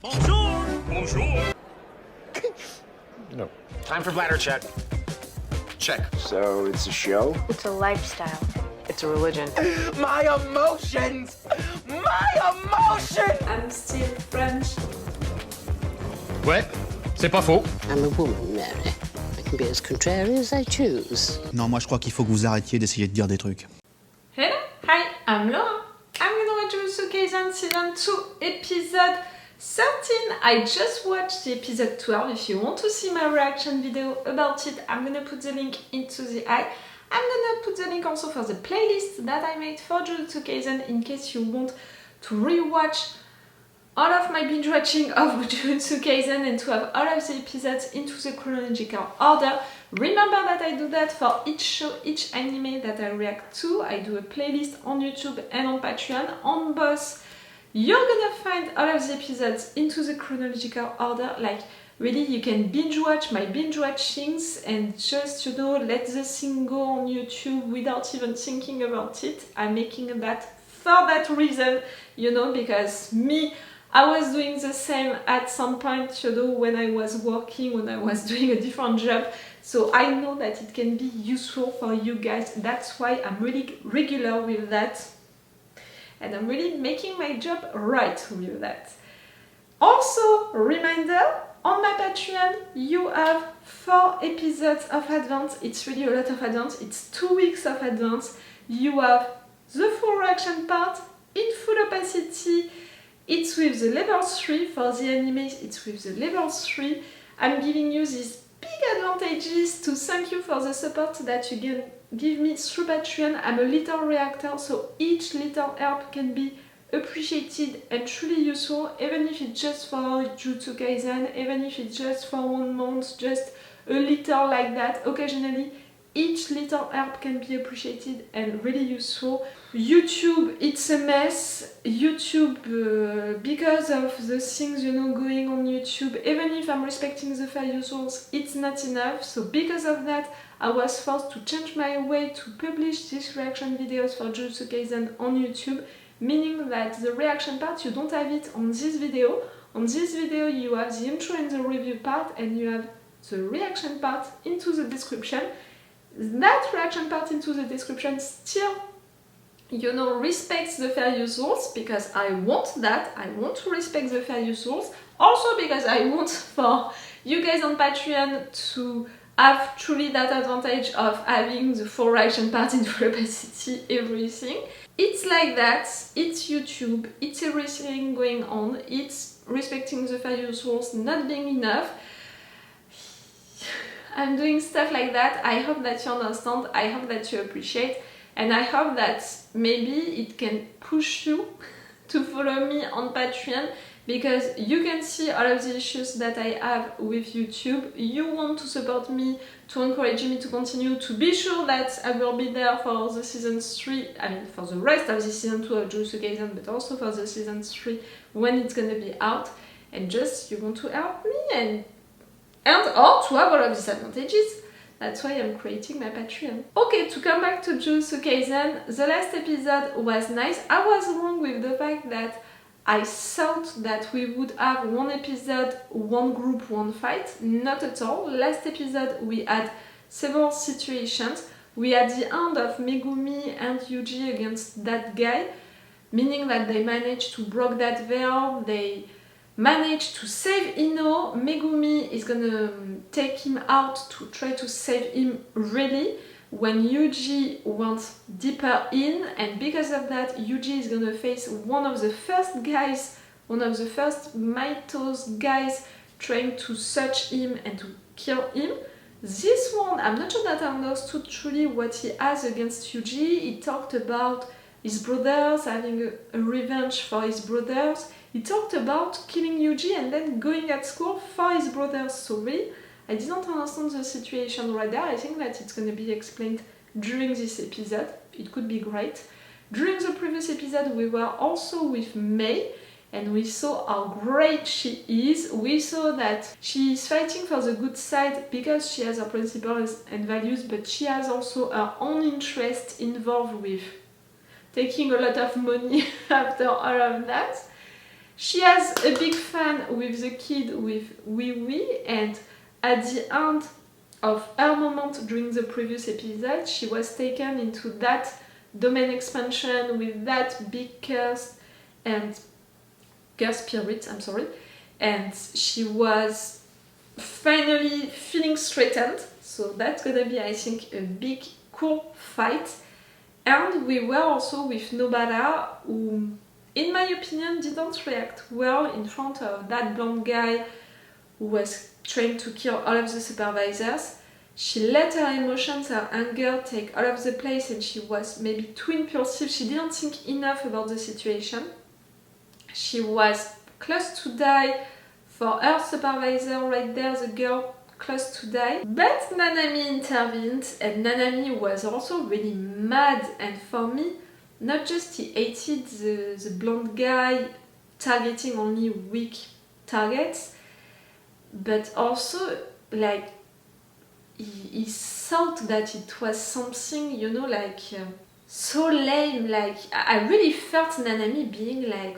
Bonjour! Bonjour! No. Time for bladder check. Check. So it's a show? It's a lifestyle. It's a religion. My emotions! My emotions! I'm still French. Ouais, c'est pas faux. I'm a woman, Mary. I can be as contrary as I choose. Non, moi je crois qu'il faut que vous arrêtiez d'essayer de dire des trucs. Hello, hi, I'm Laura. I'm gonna watch Jujutsu Kaisen Season 2, Episode 13. I just watched the Episode 12. If you want to see my reaction video about it, I'm gonna put the link into the eye. I'm gonna put the link also for the playlist that I made for Jujutsu Kaisen in case you want to rewatch all of my binge watching of Jujutsu Kaisen and to have all of the episodes into the chronological order. Remember that I do that for each show, each anime that I react to. I do a playlist on YouTube and on Patreon. On both, you're gonna find all of the episodes into the chronological order. Like, really, you can binge watch my binge watchings and just, let the thing go on YouTube without even thinking about it. I'm making that for that reason, because I was doing the same at some point, when I was working, when I was doing a different job. So I know that it can be useful for you guys. That's why I'm really regular with that. And I'm really making my job right with that. Also, reminder, on my Patreon, you have 4 episodes of advance. It's really a lot of advance. It's 2 weeks of advance. You have the full reaction part in full opacity. It's with the level 3 for the animes, it's with the level 3. I'm giving you these big advantages to thank you for the support that you can give me through Patreon. I'm a little reactor, so each little help can be appreciated and truly useful, even if it's just for Jujutsu Kaisen, even if it's just for 1 month, just a little like that. Occasionally, each little help can be appreciated and really useful. YouTube, it's a mess. YouTube, because of the things going on YouTube, even if I'm respecting the fair use rules, it's not enough. So because of that, I was forced to change my way to publish these reaction videos for Jujutsu Kaisen on YouTube, meaning that the reaction part, you don't have it on this video. On this video, you have the intro and the review part, and you have the reaction part into the description. That reaction part into the description still, respects the fair use rules, because I want that. I want to respect the fair use rules. Also because I want for you guys on Patreon to have truly that advantage of having the full reaction part in full opacity, everything. It's like that. It's YouTube. It's everything going on. It's respecting the fair use rules not being enough. I'm doing stuff like that. I hope that you understand, I hope that you appreciate, and I hope that maybe it can push you to follow me on Patreon, because you can see all of the issues that I have with YouTube. You want to support me, to encourage me to continue, to be sure that I will be there for the season 3, for the rest of the season 2 of Jujutsu Kaisen, but also for the season 3 when it's gonna be out, and just you want to help me and or to have all of these advantages. That's why I'm creating my Patreon. Okay, to come back to Jujutsu Kaisen, the last episode was nice. I was wrong with the fact that I thought that we would have 1 episode, 1 group, 1 fight. Not at all. Last episode we had several situations. We had the end of Megumi and Yuji against that guy, meaning that they managed to break that veil. They managed to save Ino. Megumi is gonna take him out to try to save him really when Yuji went deeper in, and because of that Yuji is gonna face one of the first mahito's guys trying to search him and to kill him. This one, I'm not sure that I understood truly what he has against Yuji. He talked about his brothers, having a revenge for his brothers. He talked about killing Yuji and then going at school for his brothers. So really, I didn't understand the situation right there. I think that it's going to be explained during this episode. It could be great. During the previous episode, we were also with Mei, and we saw how great she is. We saw that she is fighting for the good side because she has her principles and values, but she has also her own interest involved with taking a lot of money after all of that. She has a big fan with the kid with Wee, and at the end of her moment during the previous episode, she was taken into that domain expansion with that big curse spirit, I'm sorry, and she was finally feeling threatened, so that's gonna be, I think, a big cool fight. And we were also with Nobara, who, in my opinion, didn't react well in front of that blonde guy who was trying to kill all of the supervisors. She let her emotions, her anger take all of the place, and she was maybe too impulsive. She didn't think enough about the situation. She was close to die for her supervisor right there, the girl close to die. But Nanami intervened, and Nanami was also really mad, and for me, not just he hated the blonde guy targeting only weak targets, but also like he thought that it was something, you know, like so lame. Like I really felt Nanami being like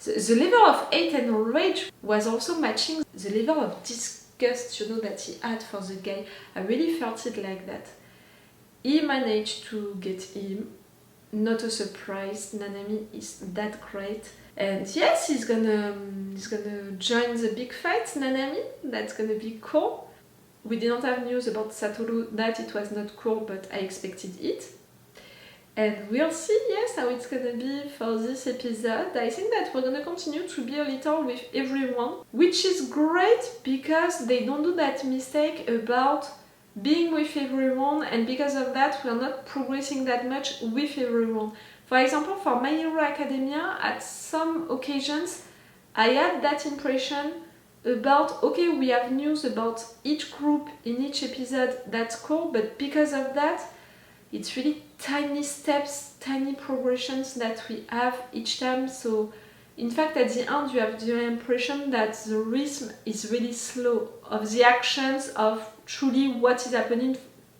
the level of hate and rage was also matching the level of disgust, you know, that he had for the guy. I really felt it like that. He managed to get him. Not a surprise, Nanami is that great. And yes, he's gonna join the big fight, Nanami. That's gonna be cool. We didn't have news about Satoru that it was not cool, but I expected it. And we'll see, yes, how it's gonna be for this episode. I think that we're gonna continue to be a little with everyone, which is great because they don't do that mistake about being with everyone, and because of that we're not progressing that much with everyone. For example, for My Hero Academia, at some occasions I had that impression about, okay, we have news about each group in each episode, that's cool, but because of that it's really tiny steps, tiny progressions that we have each time. So in fact at the end you have the impression that the rhythm is really slow of the actions of truly what is happening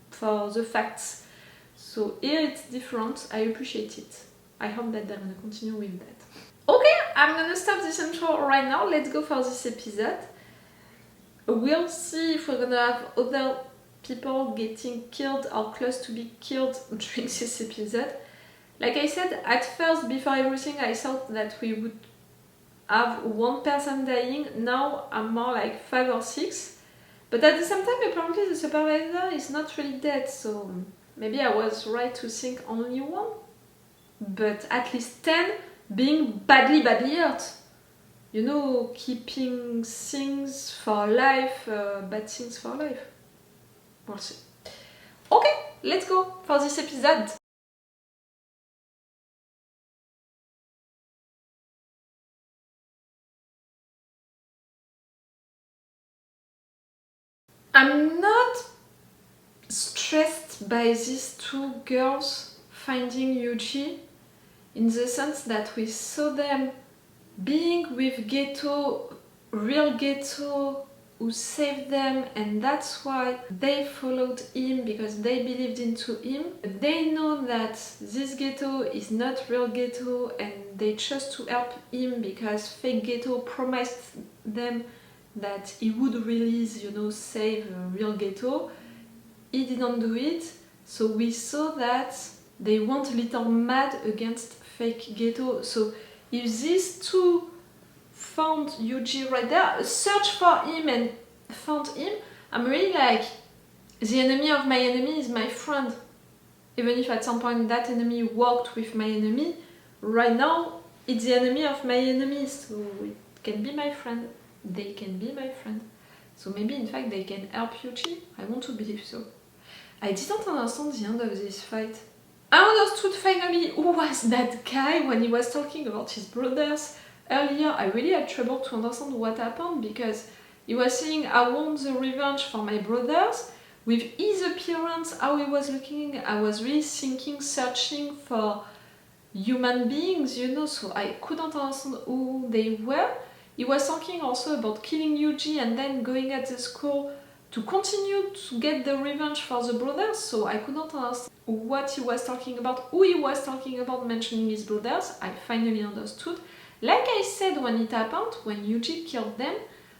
for the facts. So here it's different, I appreciate it. I hope that they're gonna continue with that. Okay, I'm gonna stop this intro right now, let's go for this episode. We'll see if we're gonna have other people getting killed or close to be killed during this episode. Like I said, at first, before everything, I thought that we would have one person dying. Now I'm more like 5 or 6. But at the same time, apparently the supervisor is not really dead, so maybe I was right to think only 1. But at least 10 being badly hurt. You know, keeping things for life, bad things for life. We'll see. Okay, let's go for this episode. I'm not stressed by these 2 girls finding Yuji, in the sense that we saw them being with Geto, real Geto, who saved them, and that's why they followed him, because they believed into him. They know that this Geto is not real Geto, and they chose to help him because Fake Geto promised them that he would release, you know, save real Geto. He didn't do it, so we saw that they went a little mad against Fake Geto. So if these 2 found Yuji right there, search for him and found him, I'm really like, the enemy of my enemy is my friend. Even if at some point that enemy worked with my enemy, right now it's the enemy of my enemy, so it can be my friend. They can be my friend. So maybe in fact they can help Yuji. I want to believe so. I didn't understand the end of this fight. I understood finally who was that guy when he was talking about his brothers. Earlier I really had trouble to understand what happened, because he was saying I want the revenge for my brothers. With his appearance, how he was looking, I was really thinking, searching for human beings, you know, so I couldn't understand who they were. He was talking also about killing Yuji and then going at the school to continue to get the revenge for the brothers, so I couldn't understand what he was talking about, who he was talking about mentioning his brothers. I finally understood. Like I said when it happened, when Yuji killed them,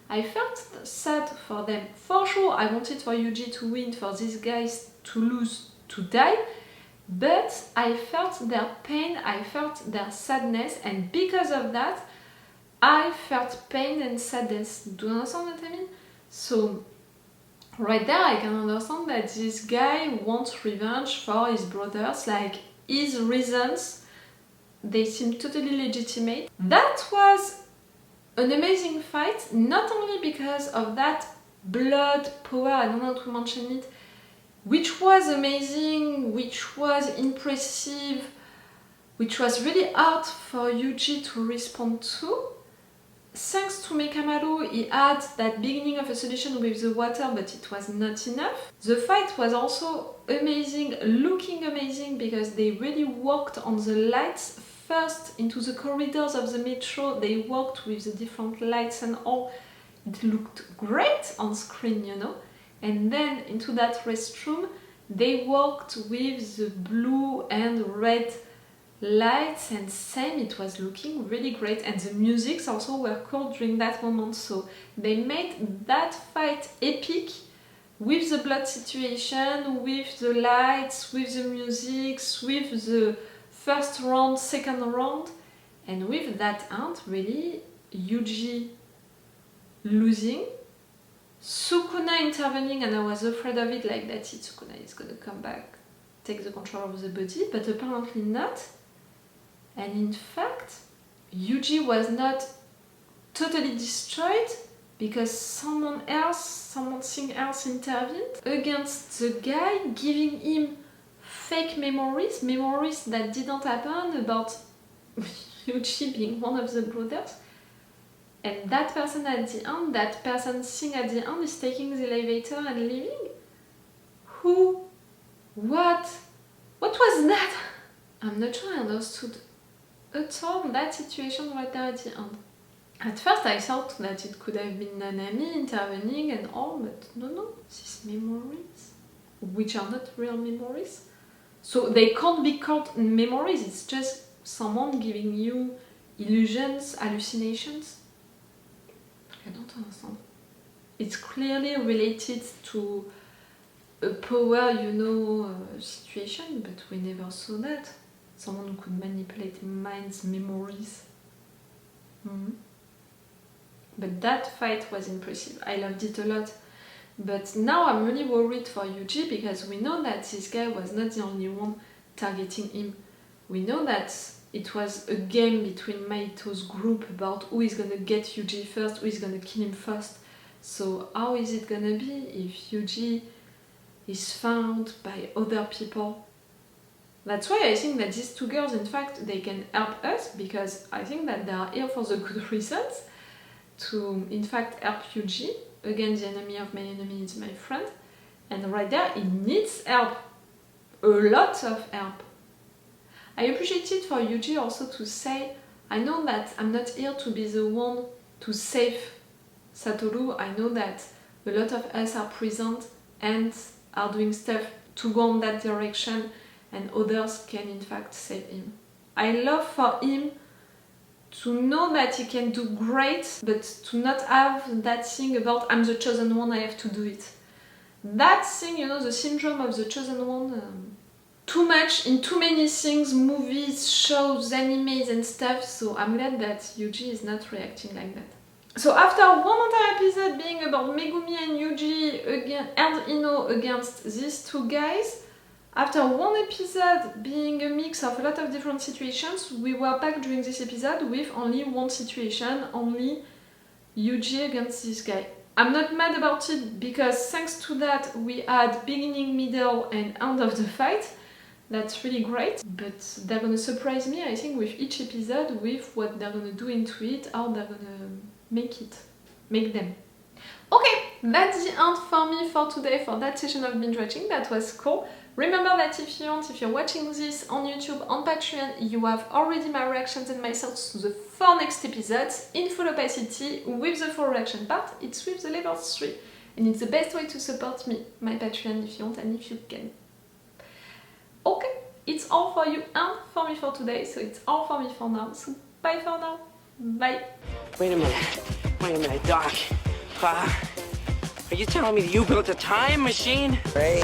I felt sad for them. For sure, I wanted for Yuji to win, for these guys to lose, to die, but I felt their pain, I felt their sadness, and because of that, I felt pain and sadness. Do you understand what I mean? So, right there, I can understand that this guy wants revenge for his brothers, like his reasons, they seem totally legitimate. That was an amazing fight, not only because of that blood, power, I don't know how to mention it, which was amazing, which was impressive, which was really hard for Yuji to respond to. Thanks to Mekamaru, he had that beginning of a solution with the water, but it was not enough. The fight was also amazing, looking amazing, because they really worked on the lights. First, into the corridors of the metro, they worked with the different lights and all. It looked great on screen, you know. And then into that restroom, they worked with the blue and red lights, and same, it was looking really great. And the musics also were cool during that moment, so they made that fight epic with the blood situation, with the lights, with the music, with the first round, second round, and with that end, really, Yuji losing, Sukuna intervening, and I was afraid of it, like that's it, Sukuna is gonna come back, take the control of the body, but apparently not. And in fact, Yuji was not totally destroyed because something else intervened against the guy, giving him fake memories that didn't happen, about Yuji being one of the brothers. And that person at the end, that person seeing at the end, is taking the elevator and leaving. Who? What? What was that? I'm not sure I understood at all that situation right there at the end. At first I thought that it could have been Nanami intervening and all, but no, these memories, which are not real memories. So they can't be called memories, it's just someone giving you illusions, hallucinations. I don't understand. It's clearly related to a power, you know, situation, but we never saw that. Someone who could manipulate minds, memories. But that fight was impressive. I loved it a lot. But now I'm really worried for Yuji, because we know that this guy was not the only one targeting him. We know that it was a game between Mahito's group about who is gonna get Yuji first, who is gonna kill him first. So how is it gonna be if Yuji is found by other people? That's why I think that these two girls, in fact, they can help us, because I think that they are here for the good reasons, to in fact help Yuji. Again, the enemy of my enemy is my friend, and right there he needs help, a lot of help. I appreciate it for Yuji also to say, I know that I'm not here to be the one to save Satoru, I know that a lot of us are present and are doing stuff to go in that direction, and others can in fact save him. I love for him to know that he can do great, but to not have that thing about I'm the chosen one, I have to do it. That thing, you know, the syndrome of the chosen one, too much in too many things, movies, shows, animes and stuff, so I'm glad that Yuji is not reacting like that. So after one entire episode being about Megumi and Yuji and Ino against these two guys, after one episode being a mix of a lot of different situations, we were back during this episode with only one situation, only Yuji against this guy. I'm not mad about it, because thanks to that we had beginning, middle and end of the fight. That's really great, but they're gonna surprise me, I think, with each episode, with what they're gonna do into it, how they're gonna make them. Okay, that's the end for me for today, for that session of binge watching. That was cool. Remember that if you're watching this on YouTube, on Patreon, you have already my reactions and my thoughts to the 4 next episodes in full opacity with the full reaction part. It's with the level 3, and it's the best way to support me, my Patreon, if you want and if you can. Okay, it's all for you and for me for today, so it's all for me for now, so bye for now. Bye. Wait a minute, Doc. Are you telling me that you built a time machine? Great.